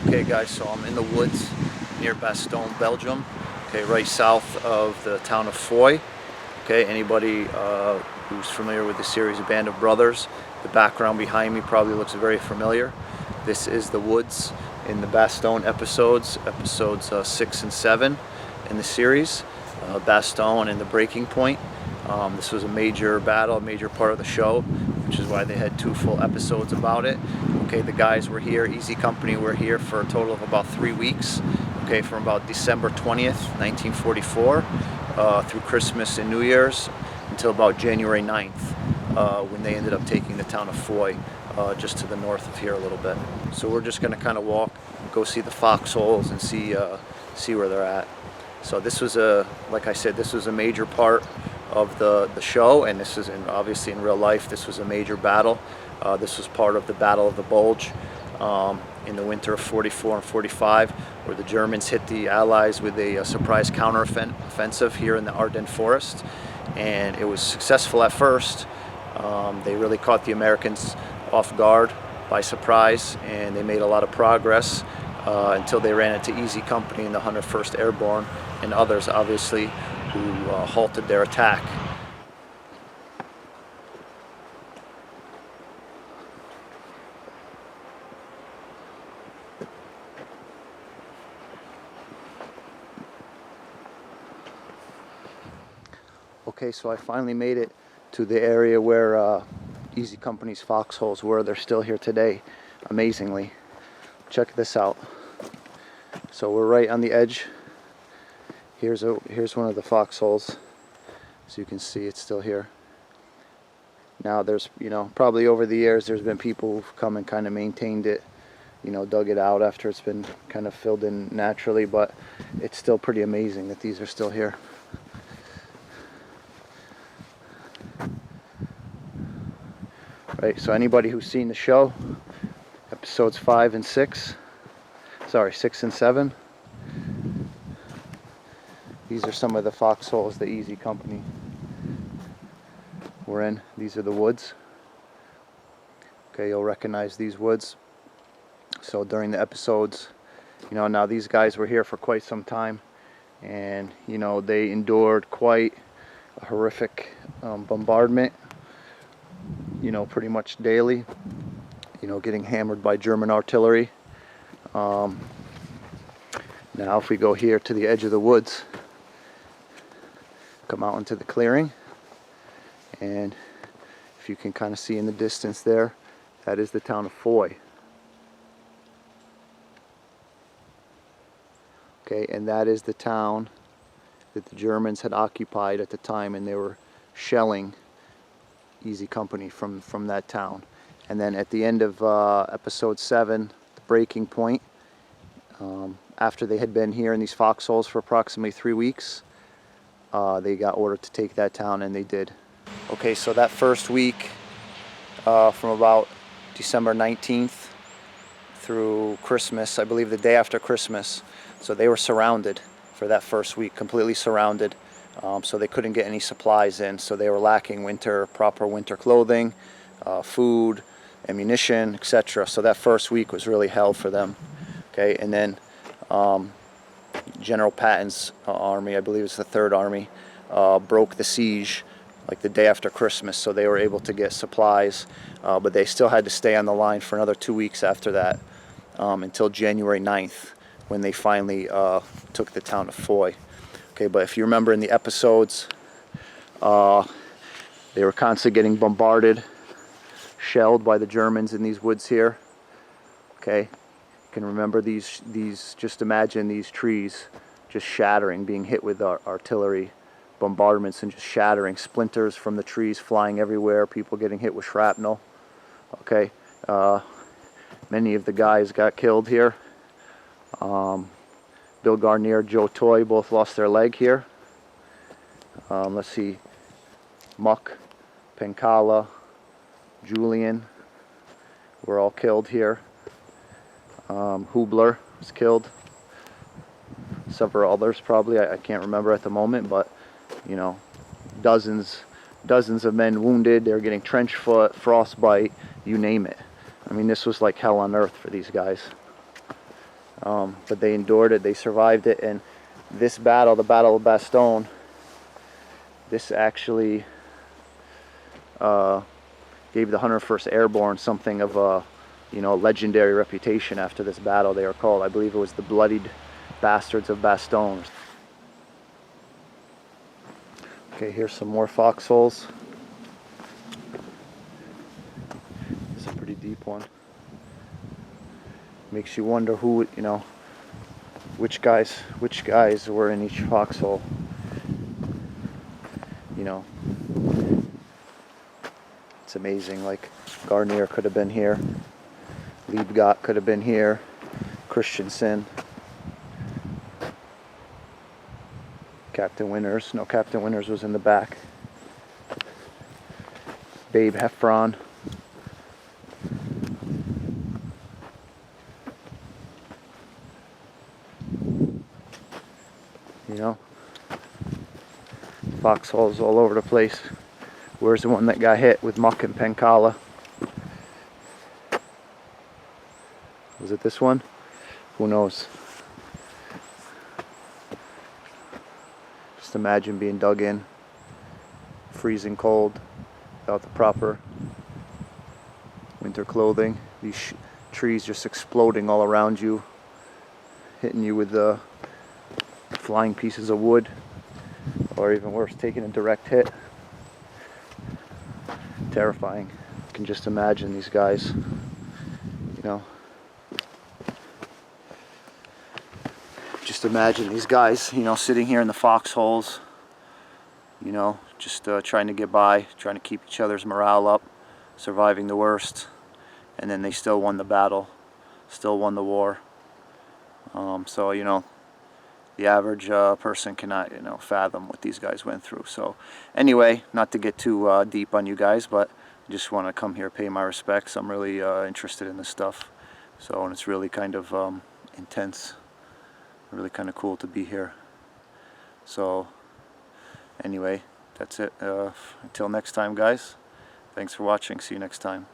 Okay guys, so I'm in the woods near Bastogne, Belgium, okay, right south of the town of Foy. Okay, anybody who's familiar with the series of Band of Brothers, the background behind me probably looks very familiar. This is the woods in the Bastogne episodes 6 and 7 in the series, Bastogne and the Breaking Point. This was a major battle, a major part of the show, which is why they had 2 full episodes about it. Okay, the guys were here, Easy Company were here for a total of about 3 weeks. Okay, from about December 20th, 1944 through Christmas and New Year's until about January 9th when they ended up taking the town of Foy, just to the north of here a little bit. So we're just going to kind of walk, go see the Foxholes and see where they're at. So this was like I said, this was a major part of the show, and this is obviously in real life. This was a major battle. This was part of the Battle of the Bulge in the winter of 44 and 45, where the Germans hit the Allies with a surprise counter-offensive here in the Ardennes forest, and it was successful at first. They really caught the Americans off guard by surprise, and they made a lot of progress until they ran into Easy Company and the 101st Airborne and others, obviously, who halted their attack. Okay, so I finally made it to the area where Easy Company's Foxholes were. They're still here today, amazingly. Check this out. So we're right on the edge. Here's one of the foxholes. So you can see it's still here. Now there's, probably over the years there's been people who've come and kind of maintained it, dug it out after it's been kind of filled in naturally, but it's still pretty amazing that these are still here. Right, so anybody who's seen the show, episodes 5 and 6, sorry, 6 and 7, these are some of the foxholes the Easy Company were in. These are the woods. Okay, you'll recognize these woods. So during the episodes, now these guys were here for quite some time, and they endured quite a horrific bombardment, pretty much daily, getting hammered by German artillery. Now if we go here to the edge of the woods, come out into the clearing, and if you can kind of see in the distance there, that is the town of Foy. Okay, and that is the town that the Germans had occupied at the time, and they were shelling Easy Company from that town. And then at the end of episode 7, the Breaking Point, after they had been here in these foxholes for approximately 3 weeks, they got ordered to take that town, and they did. Okay, so that first week, from about December 19th through Christmas, I believe the day after Christmas, so they were surrounded for that first week, completely surrounded. So they couldn't get any supplies in, so they were lacking proper winter clothing, food, ammunition, etc. So that first week was really hell for them. Okay, and then General Patton's army, I believe it's the 3rd Army, broke the siege like the day after Christmas, so they were able to get supplies, but they still had to stay on the line for another 2 weeks after that, until January 9th, when they finally took the town of Foy. Okay, but if you remember in the episodes, they were constantly getting bombarded, shelled by the Germans in these woods here. Okay, you can remember these just imagine these trees just shattering, being hit with artillery bombardments and just shattering, splinters from the trees flying everywhere, people getting hit with shrapnel. Okay, many of the guys got killed here. Bill Garnier, Joe Toy both lost their leg here. Let's see, Muck, Pencala, Julian were all killed here. Hubler was killed. Several others probably, I can't remember at the moment, but dozens of men wounded. They were getting trench foot, frostbite, you name it. I mean, this was like hell on earth for these guys. but they endured it, they survived it, and this battle, the Battle of Bastogne, this actually gave the 101st Airborne something of a, you know, legendary reputation after this battle. They were called, I believe it was the Bloodied Bastards of Bastogne. Okay, here's some more foxholes. It's a pretty deep one. Makes you wonder who, you know, which guys were in each foxhole. You know, it's amazing. Like Garnier could have been here, Liebgott could have been here, Christensen, Captain Winters. No, Captain Winters was in the back. Babe Heffron. You know, foxholes all over the place. Where's the one that got hit with muck and Pencala? Was it this one? Who knows? Just imagine being dug in, freezing cold, without the proper winter clothing. These trees just exploding all around you, hitting you with the flying pieces of wood, or even worse, taking a direct hit. Terrifying. You can just imagine these guys, you know. Just imagine these guys, you know, sitting here in the foxholes, you know, just trying to get by, trying to keep each other's morale up, surviving the worst, and then they still won the battle, still won the war. So, you know, the average person cannot, you know, fathom what these guys went through. So anyway, not to get too deep on you guys, but I just want to come here, pay my respects. I'm really interested in this stuff. So, and it's really kind of intense, really kind of cool to be here. So anyway, that's it. Until next time, guys. Thanks for watching. See you next time.